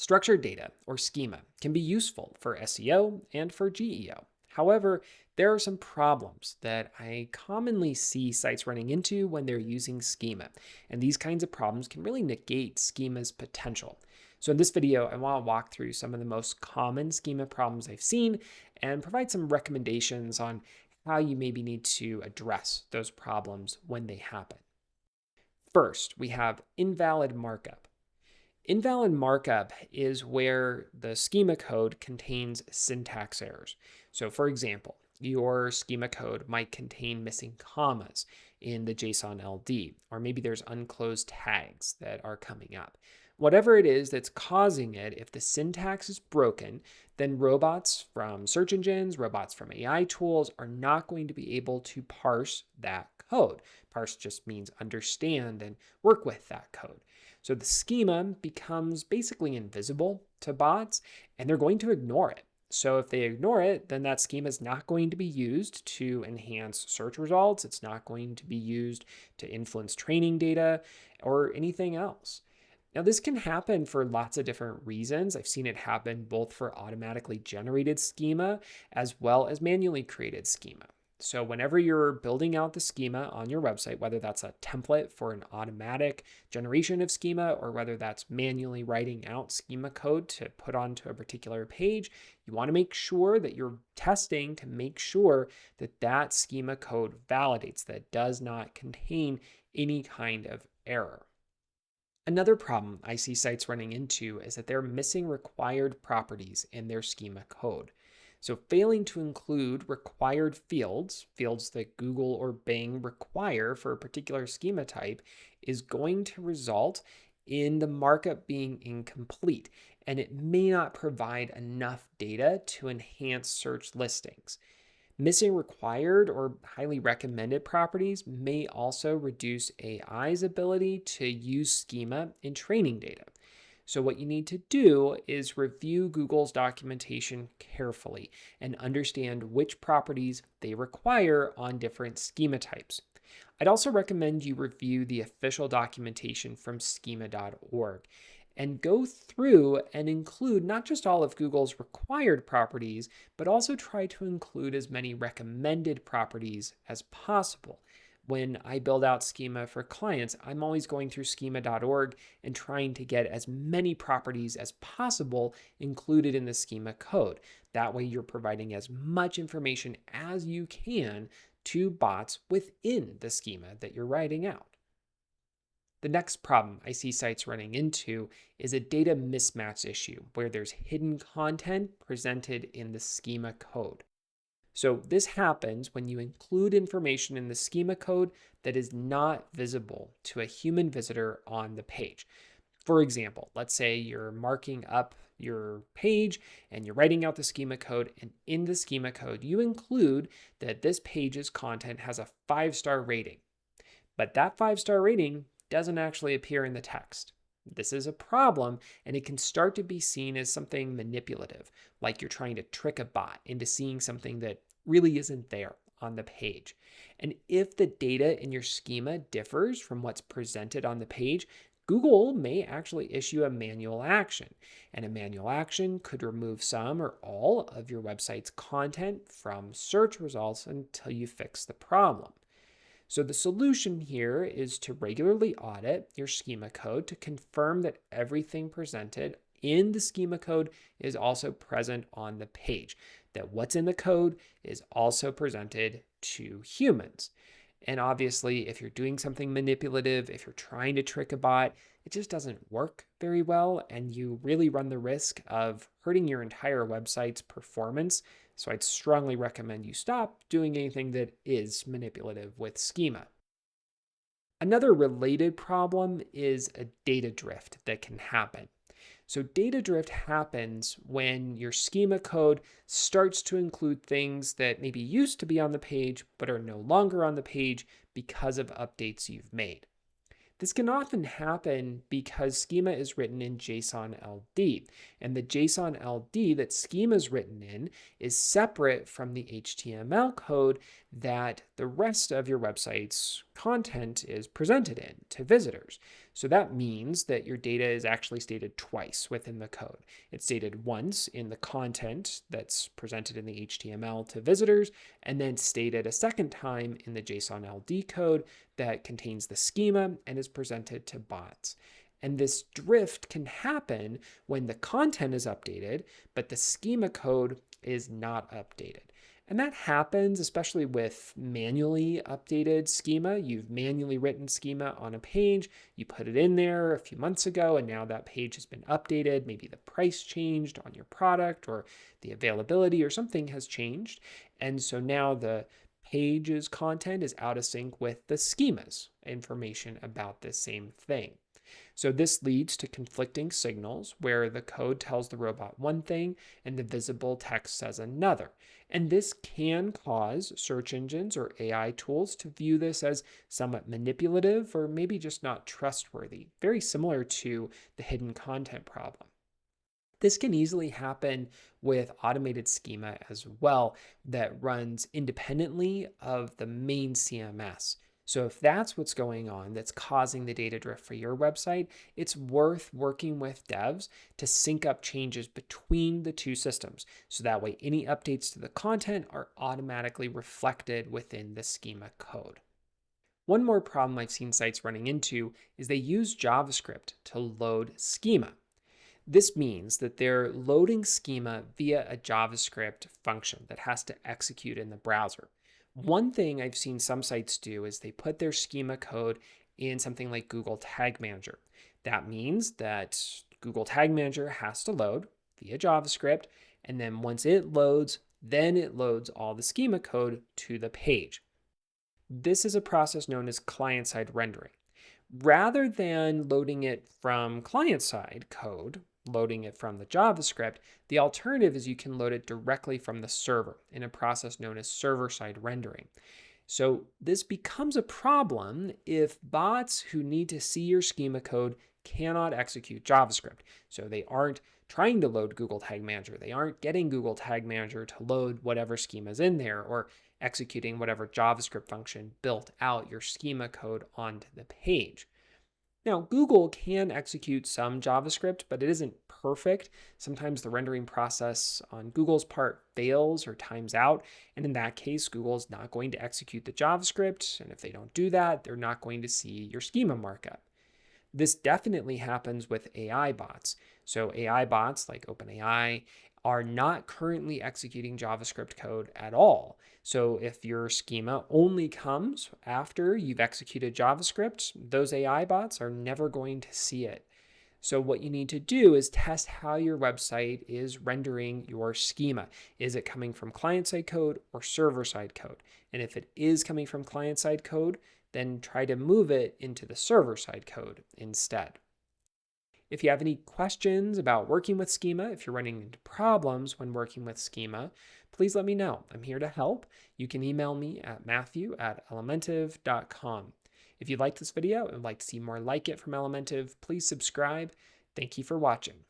Structured data, or schema, can be useful for SEO and for GEO. However, there are some problems that I commonly see sites running into when they're using schema, and these kinds of problems can really negate schema's potential. So in this video, I want to walk through some of the most common schema problems I've seen and provide some recommendations on how you maybe need to address those problems when they happen. First, we have invalid markup. Invalid markup is where the schema code contains syntax errors. So for example, your schema code might contain missing commas in the JSON-LD, or maybe there's unclosed tags that are coming up. Whatever it is that's causing it, if the syntax is broken, then robots from search engines, robots from AI tools are not going to be able to parse that code. Parse just means understand and work with that code. So the schema becomes basically invisible to bots, and they're going to ignore it. So if they ignore it, then that schema is not going to be used to enhance search results. It's not going to be used to influence training data or anything else. Now, this can happen for lots of different reasons. I've seen it happen both for automatically generated schema as well as manually created schema. So whenever you're building out the schema on your website, whether that's a template for an automatic generation of schema or whether that's manually writing out schema code to put onto a particular page, you want to make sure that you're testing to make sure that that schema code validates, that it does not contain any kind of error. Another problem I see sites running into is that they're missing required properties in their schema code. So failing to include required fields that Google or Bing require for a particular schema type, is going to result in the markup being incomplete, and it may not provide enough data to enhance search listings. Missing required or highly recommended properties may also reduce AI's ability to use schema in training data. So what you need to do is review Google's documentation carefully and understand which properties they require on different schema types. I'd also recommend you review the official documentation from schema.org and go through and include not just all of Google's required properties, but also try to include as many recommended properties as possible. When I build out schema for clients, I'm always going through schema.org and trying to get as many properties as possible included in the schema code. That way you're providing as much information as you can to bots within the schema that you're writing out. The next problem I see sites running into is a data mismatch issue where there's hidden content presented in the schema code. So this happens when you include information in the schema code that is not visible to a human visitor on the page. For example, let's say you're marking up your page and you're writing out the schema code, and in the schema code you include that this page's content has a 5-star rating. But that 5-star rating doesn't actually appear in the text. This is a problem, and it can start to be seen as something manipulative, like you're trying to trick a bot into seeing something that really isn't there on the page. And if the data in your schema differs from what's presented on the page, Google may actually issue a manual action, and a manual action could remove some or all of your website's content from search results until you fix the problem. So the solution here is to regularly audit your schema code to confirm that everything presented in the schema code is also present on the page, that what's in the code is also presented to humans. And obviously, if you're doing something manipulative, if you're trying to trick a bot, it just doesn't work very well, and you really run the risk of hurting your entire website's performance. So I'd strongly recommend you stop doing anything that is manipulative with schema. Another related problem is a data drift that can happen. So data drift happens when your schema code starts to include things that maybe used to be on the page but are no longer on the page because of updates you've made. This can often happen because schema is written in JSON-LD, and the JSON-LD that schema is written in is separate from the HTML code that the rest of your website's content is presented in to visitors. So that means that your data is actually stated twice within the code. It's stated once in the content that's presented in the HTML to visitors, and then stated a second time in the JSON-LD code that contains the schema and is presented to bots. And this drift can happen when the content is updated, but the schema code is not updated. And that happens especially with manually updated schema. You've manually written schema on a page, you put it in there a few months ago, and now that page has been updated. Maybe the price changed on your product, or the availability or something has changed. And so now the page's content is out of sync with the schema's information about the same thing. So this leads to conflicting signals where the code tells the robot one thing and the visible text says another. And this can cause search engines or AI tools to view this as somewhat manipulative or maybe just not trustworthy, very similar to the hidden content problem. This can easily happen with automated schema as well that runs independently of the main CMS. So if that's what's going on that's causing the data drift for your website, it's worth working with devs to sync up changes between the two systems. So that way any updates to the content are automatically reflected within the schema code. One more problem I've seen sites running into is they use JavaScript to load schema. This means that they're loading schema via a JavaScript function that has to execute in the browser. One thing I've seen some sites do is they put their schema code in something like Google Tag Manager. That means that Google Tag Manager has to load via JavaScript, and then once it loads, then it loads all the schema code to the page. This is a process known as client-side rendering. Rather than loading it from client-side code, loading it from the JavaScript, the alternative is you can load it directly from the server in a process known as server-side rendering. So this becomes a problem if bots who need to see your schema code cannot execute JavaScript. So they aren't trying to load Google Tag Manager. They aren't getting Google Tag Manager to load whatever schema is in there or executing whatever JavaScript function built out your schema code onto the page. Now, Google can execute some JavaScript, but it isn't perfect. Sometimes the rendering process on Google's part fails or times out. And in that case, Google's not going to execute the JavaScript. And if they don't do that, they're not going to see your schema markup. This definitely happens with AI bots. So AI bots like OpenAI are not currently executing JavaScript code at all. So if your schema only comes after you've executed JavaScript, those AI bots are never going to see it. So what you need to do is test how your website is rendering your schema. Is it coming from client-side code or server-side code? And if it is coming from client-side code, then try to move it into the server-side code instead. If you have any questions about working with schema, if you're running into problems when working with schema, please let me know. I'm here to help. You can email me at matthew@elementive.com. If you liked this video and would like to see more like it from Elementive, please subscribe. Thank you for watching.